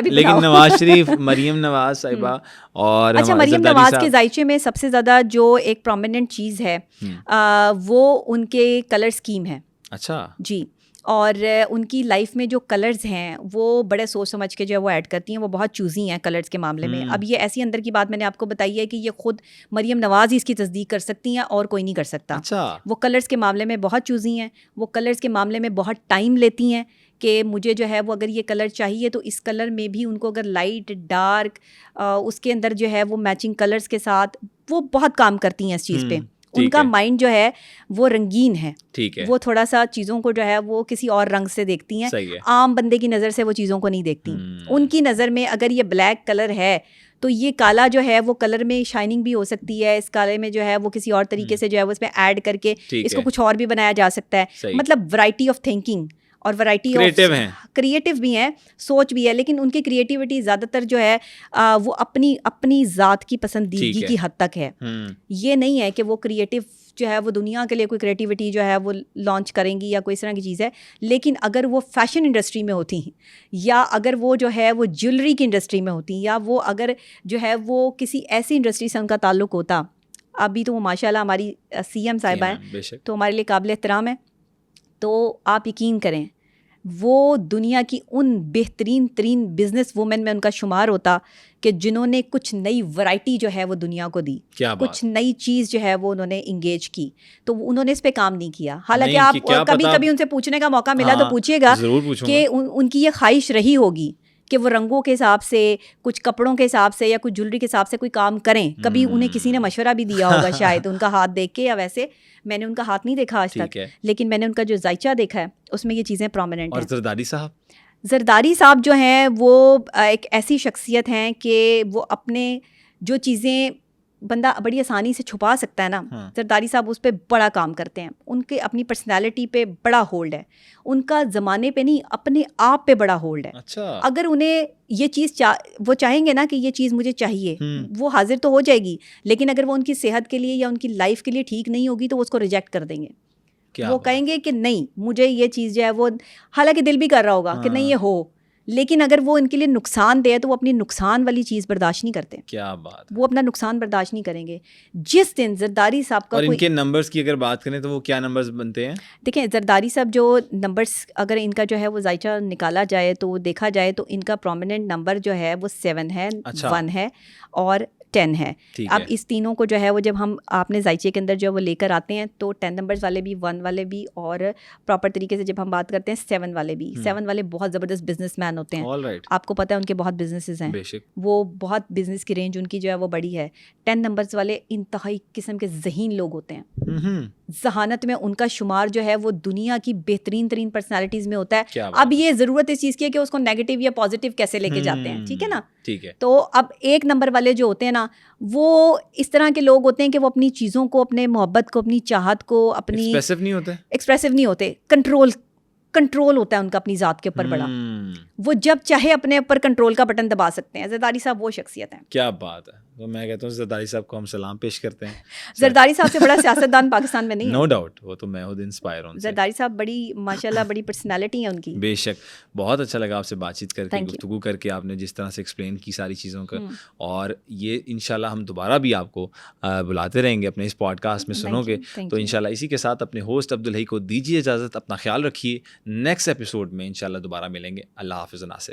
بھی لیکن نواز شریف, مریم نواز صاحبہ اور اچھا مریم نواز کے ذائچے میں سب سے زیادہ جو ایک پرومیننٹ چیز ہے وہ ان کے کلر اسکیم ہے. اچھا جی, اور ان کی لائف میں جو کلرز ہیں وہ بڑے سوچ سمجھ کے جو ہے وہ ایڈ کرتی ہیں, وہ بہت چوزی ہیں کلرز کے معاملے میں. اب یہ ایسی اندر کی بات میں نے آپ کو بتائی ہے کہ یہ خود مریم نواز ہی اس کی تصدیق کر سکتی ہیں اور کوئی نہیں کر سکتا. وہ کلرز کے معاملے میں بہت چوزی ہیں, وہ کلرز کے معاملے میں بہت ٹائم لیتی ہیں کہ مجھے جو ہے وہ اگر یہ کلر چاہیے تو اس کلر میں بھی ان کو اگر لائٹ ڈارک اس کے اندر جو ہے وہ میچنگ کلرز کے ساتھ وہ بہت کام کرتی ہیں اس چیز پہ. ان کا مائنڈ جو ہے وہ رنگین ہے, وہ تھوڑا سا چیزوں کو جو ہے وہ کسی اور رنگ سے دیکھتی ہیں, عام بندے کی نظر سے وہ چیزوں کو نہیں دیکھتی. ان کی نظر میں اگر یہ بلیک کلر ہے تو یہ کالا جو ہے وہ کلر میں شائننگ بھی ہو سکتی ہے, اس کالے میں جو ہے وہ کسی اور طریقے سے جو ہے وہ اس میں ایڈ کر کے اس کو کچھ اور بھی بنایا جا سکتا ہے. مطلب ورائٹی آف تھنکنگ اور ورائٹی کریٹو بھی ہیں, سوچ بھی ہے, لیکن ان کی کریٹیوٹی زیادہ تر جو ہے وہ اپنی ذات کی پسندیدگی کی حد تک ہے. یہ نہیں ہے کہ وہ کریٹو جو ہے وہ دنیا کے لیے کوئی کریٹیوٹی جو ہے وہ لانچ کریں گی یا کوئی اس طرح کی چیز ہے. لیکن اگر وہ فیشن انڈسٹری میں ہوتی ہیں, یا اگر وہ جو ہے وہ جیولری کی انڈسٹری میں ہوتی ہیں, یا وہ اگر جو ہے وہ کسی ایسی انڈسٹری سے ان کا تعلق ہوتا, ابھی تو وہ ماشاء اللہ ہماری سی ایم صاحبہ ہیں تو ہمارے لیے قابل احترام ہے, تو آپ یقین کریں وہ دنیا کی ان بہترین ترین بزنس وومن میں ان کا شمار ہوتا کہ جنہوں نے کچھ نئی ورائٹی جو ہے وہ دنیا کو دی, کچھ نئی چیز جو ہے وہ انہوں نے انگیج کی. تو انہوں نے اس پہ کام نہیں کیا. حالانکہ آپ کبھی کبھی ان سے پوچھنے کا موقع ملا تو پوچھیے گا کہ ان کی یہ خواہش رہی ہوگی کہ وہ رنگوں کے حساب سے, کچھ کپڑوں کے حساب سے, یا کچھ جولری کے حساب سے کوئی کام کریں. کبھی انہیں کسی نے مشورہ بھی دیا ہوگا شاید ان کا ہاتھ دیکھ کے, یا ویسے میں نے ان کا ہاتھ نہیں دیکھا آج تک, لیکن میں نے ان کا جو ذائچہ دیکھا ہے اس میں یہ چیزیں پرومیننٹ ہیں. اور زرداری صاحب جو ہیں وہ ایک ایسی شخصیت ہیں کہ وہ اپنے جو چیزیں بندہ بڑی آسانی سے چھپا سکتا ہے نا, زرداری صاحب اس پہ بڑا کام کرتے ہیں. ان کے اپنی پرسنالٹی پہ بڑا ہولڈ ہے, ان کا زمانے پہ نہیں اپنے آپ پہ بڑا ہولڈ ہے. اگر انہیں یہ چیز وہ چاہیں گے نا کہ یہ چیز مجھے چاہیے, وہ حاضر تو ہو جائے گی, لیکن اگر وہ ان کی صحت کے لیے یا ان کی لائف کے لیے ٹھیک نہیں ہوگی تو وہ اس کو ریجیکٹ کر دیں گے. وہ کہیں گے کہ نہیں مجھے یہ چیز جو ہے وہ, حالانکہ دل بھی کر رہا ہوگا کہ نہیں یہ ہو, لیکن اگر وہ ان کے لیے نقصان دے تو وہ اپنی نقصان والی چیز برداشت نہیں کرتے. کیا بات, وہ اپنا نقصان برداشت نہیں کریں گے. جس دن زرداری صاحب کا اور ان کے نمبرز کی اگر بات کریں تو وہ کیا نمبرز بنتے ہیں؟ دیکھیں زرداری صاحب جو نمبرز اگر ان کا جو ہے وہ ذائچہ نکالا جائے تو دیکھا جائے تو ان کا پرومیننٹ نمبر جو ہے وہ 7 ہے, 1 ہے اور 10 ہے. اب اس تینوں کو جو ہے وہ جب ہم آپ نے ذائچے کے اندر جو وہ لے کر آتے ہیں تو 10 نمبرز والے بھی, 1 والے بھی, اور پراپر طریقے سے جب ہم بات کرتے ہیں 7 والے بھی. 7 والے بہت زبردست بزنس مین ہوتے ہیں, آپ کو پتہ ہے ان کے بہت بزنسز ہیں, وہ بہت بزنس کی رینج ان کی جو ہے وہ بڑی ہے. 10 نمبرز والے انتہائی قسم کے ذہین لوگ ہوتے ہیں, ذہانت میں ان کا شمار جو ہے وہ دنیا کی بہترین ترین پرسنالٹیز میں ہوتا ہے. اب یہ ضرورت اس چیز کی ہے کہ اس کو نیگیٹو یا پازیٹیو کیسے لے کے جاتے ہیں, ٹھیک ہے نا. تو اب 1 نمبر والے جو ہوتے ہیں نا وہ اس طرح کے لوگ ہوتے ہیں کہ وہ اپنی چیزوں کو, اپنے محبت کو, اپنی چاہت کو, اپنی ایکسپریسو نہیں ہوتے, کنٹرول ہوتا ہے ان کا اپنی ذات کے اوپر بڑا. وہ جب چاہے اپنے اوپر کنٹرول کا بٹن دبا سکتے ہیں. زرداری صاحب وہ شخصیت ہیں. کیا بات ہے, تو میں کہتا ہوں زرداری صاحب کو ہم سلام پیش کرتے ہیں. زرداری صاحب سے بڑا سیاستدان پاکستان میں نہیں ہے, نو ڈاؤٹ, وہ تو میں خود انسپائر ہوں. زرداری صاحب بڑی ماشاءاللہ بڑی پرسنالٹی ہے ان کی. بے شک, بہت اچھا لگا آپ سے بات چیت کر کے, گفتگو کر کے, آپ نے جس طرح سے ایکسپلین کی ساری چیزوں کا. اور یہ انشاءاللہ ہم دوبارہ بھی آپ کو بلاتے رہیں گے اپنے اس پوڈ کاسٹ میں, سنو گے تو انشاءاللہ. اسی کے ساتھ اپنے ہوسٹ عبدالحی کو دیجیے اجازت, اپنا خیال رکھیے. نیکسٹ ایپیسوڈ میں انشاءاللہ دوبارہ ملیں گے. اللہ حافظ ناصر.